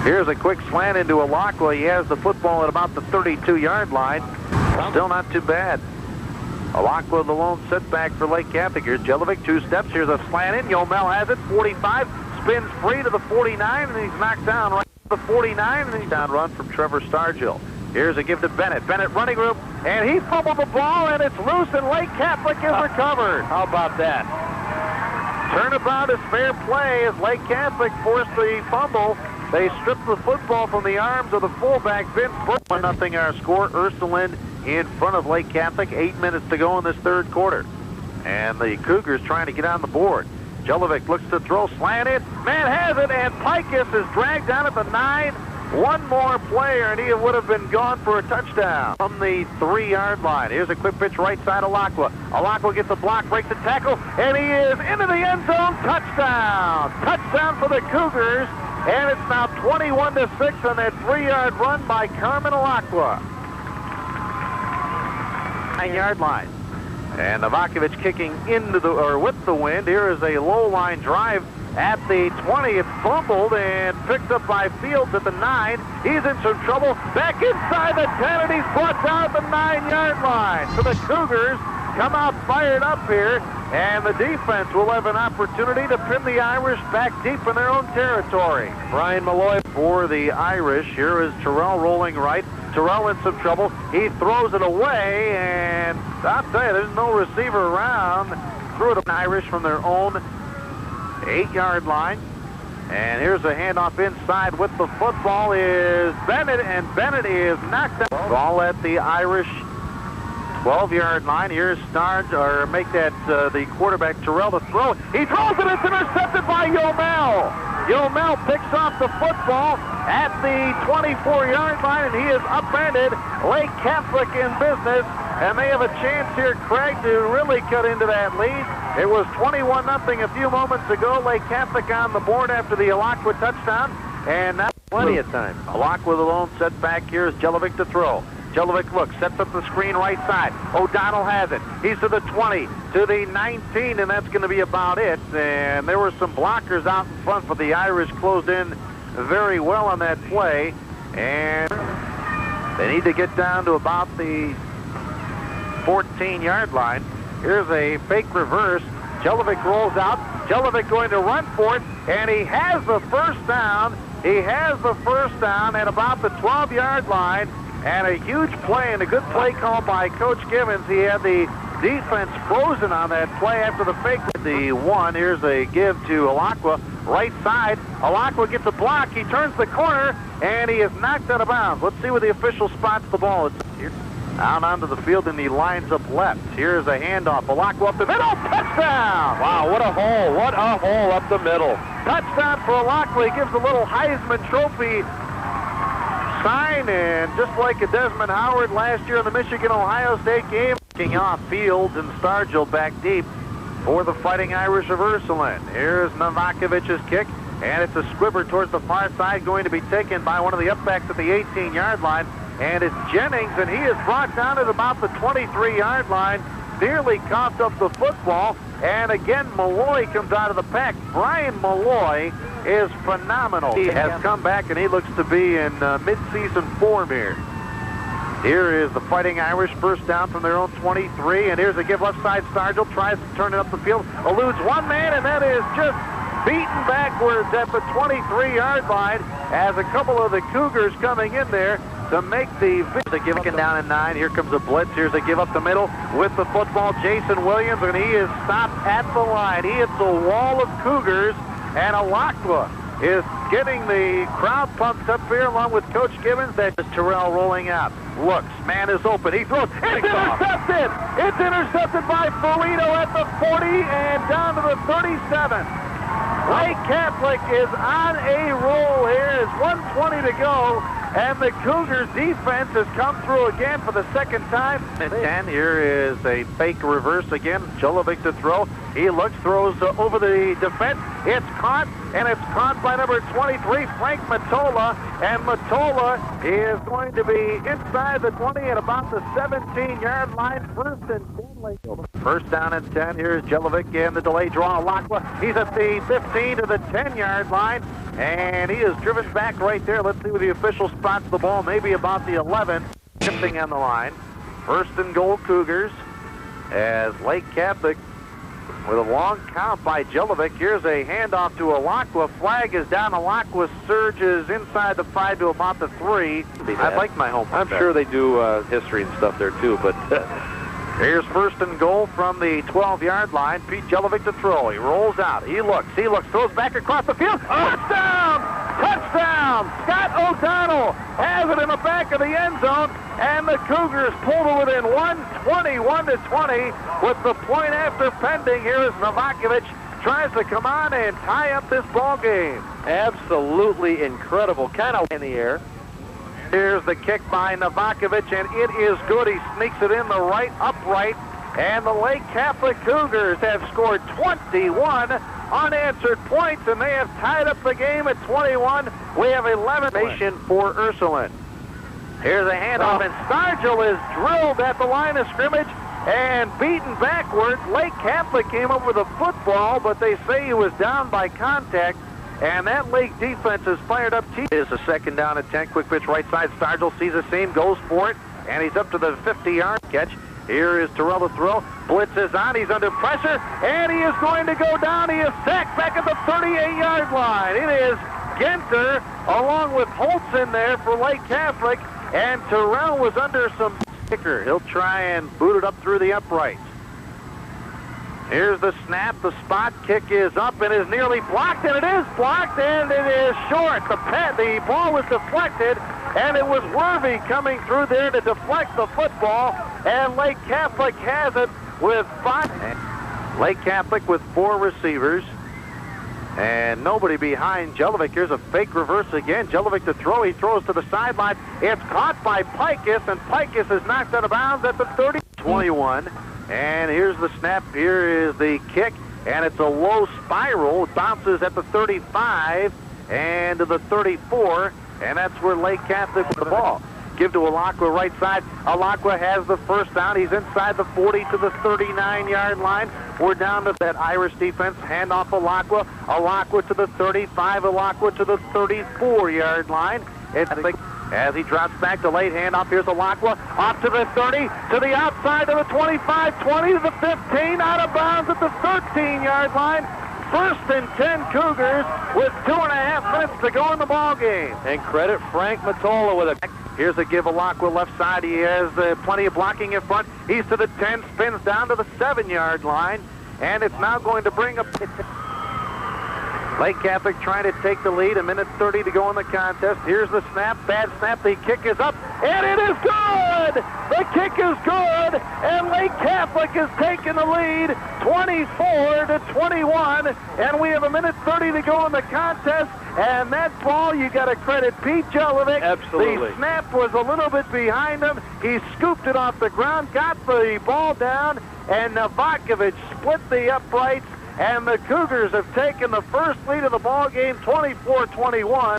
Here's a quick slant into Alakwa. He has the football at about the 32-yard line. Still not too bad. Alakwa the lone setback for Lake Catholic. Here's Jelovic, 2 steps. Here's a slant in. Yomel has it, 45. Spins free to the 49, and he's knocked down right to the 49. And he's down run from Trevor Stargill. Here's a give to Bennett. Bennett running room, and he fumbled the ball, and it's loose, and Lake Catholic is recovered. How about that? Turnabout is fair play as Lake Catholic forced the fumble. They stripped the football from the arms of the fullback, Vince Burke. 1-0 our score. Ursuline in front of Lake Catholic. 8 minutes to go in this third quarter. And the Cougars trying to get on the board. Jelovic looks to throw, slant it. Man has it, and Pikus is dragged down at the 9. One more player, and he would have been gone for a touchdown. From the 3-yard line. Here's a quick pitch right side of Alakwa. Alakwa gets a block, breaks the tackle, and he is into the end zone. Touchdown! Touchdown for the Cougars. And it's now 21-6 on that 3-yard run by Carmen Alakwa. 9-yard line. And Novakovic kicking into the, or with the wind. Here is a low line drive at the 20. It's fumbled and picked up by Fields at the 9. He's in some trouble. Back inside the 10, and he's brought down at the 9-yard line. So the Cougars come out fired up here, and the defense will have an opportunity to pin the Irish back deep in their own territory. Brian Malloy for the Irish. Here is Terrell rolling right. Terrell in some trouble. He throws it away, and I'll tell you, there's no receiver around. Threw it to Irish from their own 8-yard line. And here's a handoff inside with the football is Bennett, and Bennett is knocked out. Ball at the Irish 12-yard line. Here's make that the quarterback Terrell to throw. He throws it. It's intercepted by Yomel. Yomel picks off the football at the 24-yard line, and he is upended. Lake Catholic in business, and they have a chance here, Craig, to really cut into that lead. It was 21-0 a few moments ago. Lake Catholic on the board after the Alakwa touchdown, and now plenty of time. Alakwa the lone setback. Here's Jelovic to throw. Jelovic looks, sets up the screen right side. O'Donnell has it. He's to the 20, to the 19, and that's going to be about it. And there were some blockers out in front, but the Irish closed in very well on that play. And they need to get down to about the 14-yard line. Here's a fake reverse. Jelovic rolls out. Jelovic going to run for it, and he has the first down. He has the first down at about the 12-yard line. And a huge play and a good play call by Coach Gibbons. He had the defense frozen on that play after the fake. The 1, here's a give to Alakwa, right side. Alakwa gets a block. He turns the corner, and he is knocked out of bounds. Let's see where the official spots the ball. It's here. Out onto the field, and he lines up left. Here's a handoff. Alakwa up the middle. Touchdown! Wow, what a hole. What a hole up the middle. Touchdown for Alakwa. He gives a little Heisman Trophy sign, and just like a Desmond Howard last year in the Michigan-Ohio State game, kicking off Fields and Stargill back deep for the Fighting Irish of Ursuline. Here's Novakovic's kick, and it's a squibber towards the far side, going to be taken by one of the upbacks at the 18-yard line, and it's Jennings, and he is brought down at about the 23-yard line, nearly coughed up the football, and again Malloy comes out of the pack. Brian Malloy is phenomenal. He has come back, and he looks to be in mid-season form here. Here is the Fighting Irish, first down from their own 23, and here's a give left side. Stargill tries to turn it up the field, eludes one man, and that is just beaten backwards at the 23-yard line as a couple of the Cougars coming in there to make the give up down at 9. Here comes a blitz. Here's a give up the middle with the football. Jason Williams, and he is stopped at the line. He hits a wall of Cougars, and Alakwa is getting the crowd pumped up here along with Coach Gibbons. That's Terrell rolling out. Looks, man is open. He throws. It's intercepted! It's intercepted by Ferrito at the 40 and down to the 37. Lake Catholic is on a roll here. There's 1:20 to go, and the Cougars defense has come through again for the second time. And here is a fake reverse again. Jelovic to throw. He looks, throws over the defense. It's caught, and it's caught by number 23, Frank Matola. And Matola is going to be inside the 20 at about the 17-yard line. First and 10. First down and 10. Here's Jelovic and the delay draw. Alakwa. He's at the 15 to the 10-yard line. And he is driven back right there. Let's see where the official spots the ball. Maybe about the 11. Shifting on the line. First and goal, Cougars. As Lake Catholic with a long count by Jelovic. Here's a handoff to Alakwa. Flag is down. Alakwa surges inside the 5 to about the 3. I like my home. I'm sure they do history and stuff there too, but here's first and goal from the 12-yard line. Pete Jelovic to throw. He rolls out. He looks, throws back across the field. Touchdown! Touchdown! Scott O'Donnell has it in the back of the end zone, and the Cougars pulled it within 21-20 with the point after pending. Here is Novakovic tries to come on and tie up this ball game. absolutely incredible. Kind of in the air. Here's the kick by Novakovic, and it is good. He sneaks it in the right upright, and the Lake Catholic Cougars have scored 21 unanswered points, and they have tied up the game at 21. We have 11 for Ursuline. Here's a handoff, and Stargell is drilled at the line of scrimmage and beaten backwards. Lake Catholic came up with a football, but they say he was down by contact. And that Lake defense is fired up. It is a second down and 10. Quick pitch right side. Stargell sees the seam, goes for it, and he's up to the 50-yard catch. Here is Terrell to throw. Blitz is on. He's under pressure, and he is going to go down. He is sacked back at the 38-yard line. It is Genter along with Holtz in there for Lake Catholic, and Terrell was under some sticker. He'll try and boot it up through the uprights. Here's the snap. The spot kick is up and is nearly blocked, and it is blocked, and it is short. The ball was deflected, and it was Worthy coming through there to deflect the football, and Lake Catholic has it with 5. Lake Catholic with 4 receivers, and nobody behind Jelovic. Here's a fake reverse again. Jelovic to throw. He throws to the sideline. It's caught by Pikus, and Pikus is knocked out of bounds at the 30-21. And here's the snap. Here is the kick, and it's a low spiral. It bounces at the 35 and to the 34, and that's where Lake Catholic with the ball. Give to Alakwa right side. Alakwa has the first down. He's inside the 40 to the 39-yard line. We're down to that Irish defense. Hand off Alakwa. Alakwa to the 35. Alakwa to the 34-yard line. As he drops back to late handoff, here's Alakwa off to the 30, to the outside to the 25, 20 to the 15, out of bounds at the 13-yard line. First and 10 Cougars with 2.5 minutes to go in the ball game. And credit Frank Matola with a... Here's a give Alakwa left side. He has plenty of blocking in front. He's to the 10, spins down to the 7-yard line, and it's now going to bring up... Lake Catholic trying to take the lead. 1:30 to go in the contest. Here's the snap. Bad snap. The kick is up, and it is good! The kick is good, and Lake Catholic has taken the lead, 24-21, and we have 1:30 to go in the contest. And that ball, you got to credit Pete Jelovic. Absolutely. The snap was a little bit behind him. He scooped it off the ground, got the ball down, and Novakovic split the uprights. And the Cougars have taken the first lead of the ball game, 24-21.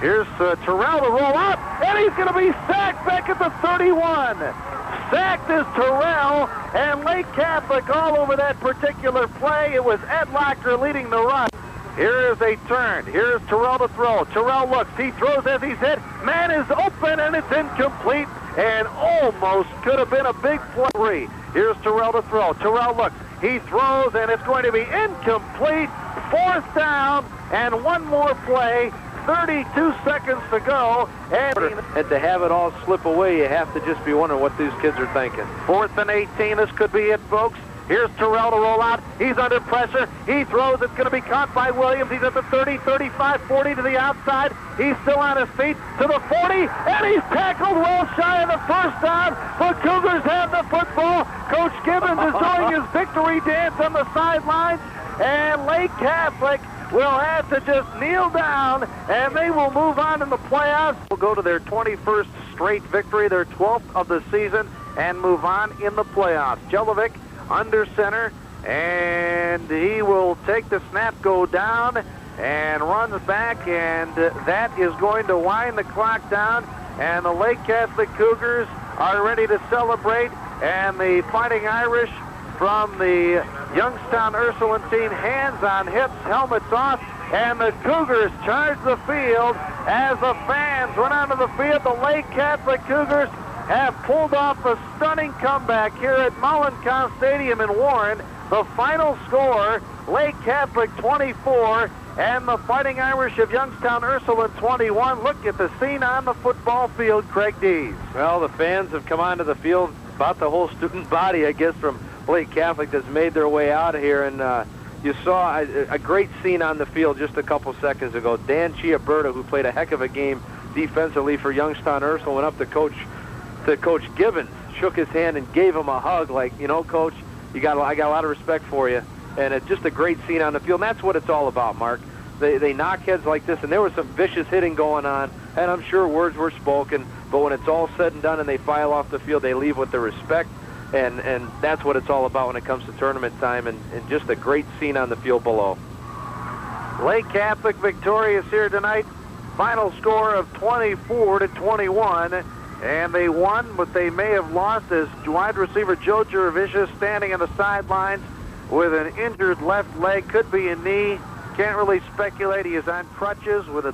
Here's Terrell to roll up, and he's going to be sacked back at the 31. Sacked is Terrell, and Lake Catholic all over that particular play. It was Ed Locker leading the run. Here is a turn. Here's Terrell to throw. Terrell looks. He throws as he's hit. Man is open, and it's incomplete, and almost could have been a big play. Here's Terrell to throw. Terrell looks. He throws, and it's going to be incomplete. 4th down, and one more play. 32 seconds to go. And to have it all slip away, you have to just be wondering what these kids are thinking. 4th and 18. This could be it, folks. Here's Terrell to roll out. He's under pressure. He throws. It's going to be caught by Williams. He's at the 30, 35, 40 to the outside. He's still on his feet to the 40, and he's tackled well shy of the first down. The Cougars have the football. Coach Gibbons is doing his victory dance on the sidelines, and Lake Catholic will have to just kneel down, and they will move on in the playoffs. Will go to their 21st straight victory, their 12th of the season, and move on in the playoffs. Jelovic under center, and he will take the snap, go down, and runs back, and that is going to wind the clock down, and the Lake Catholic Cougars are ready to celebrate, and the Fighting Irish from the Youngstown Ursuline team, hands on hips, helmets off, and the Cougars charge the field as the fans went onto the field. The Lake Catholic Cougars have pulled off a stunning comeback here at Mullencow Stadium in Warren. The final score, Lake Catholic 24 and the Fighting Irish of Youngstown Ursuline 21. Look at the scene on the football field, Craig Dees. Well, the fans have come onto the field, about the whole student body, I guess, from Lake Catholic that's made their way out of here. And you saw a great scene on the field just a couple seconds ago. Dan Chiaberta, who played a heck of a game defensively for Youngstown Ursuline, went up to Coach Gibbons, shook his hand and gave him a hug like, you know, Coach, I got a lot of respect for you. And it's just a great scene on the field. And that's what it's all about, Mark. They knock heads like this, and there was some vicious hitting going on, and I'm sure words were spoken, but when it's all said and done and they file off the field, they leave with the respect, and that's what it's all about when it comes to tournament time, and just a great scene on the field below. Lake Catholic victorious here tonight. Final score of 24-21, and they won, but they may have lost as wide receiver Joe Gervicius standing on the sidelines with an injured left leg, could be a knee. Can't really speculate. He is on crutches with a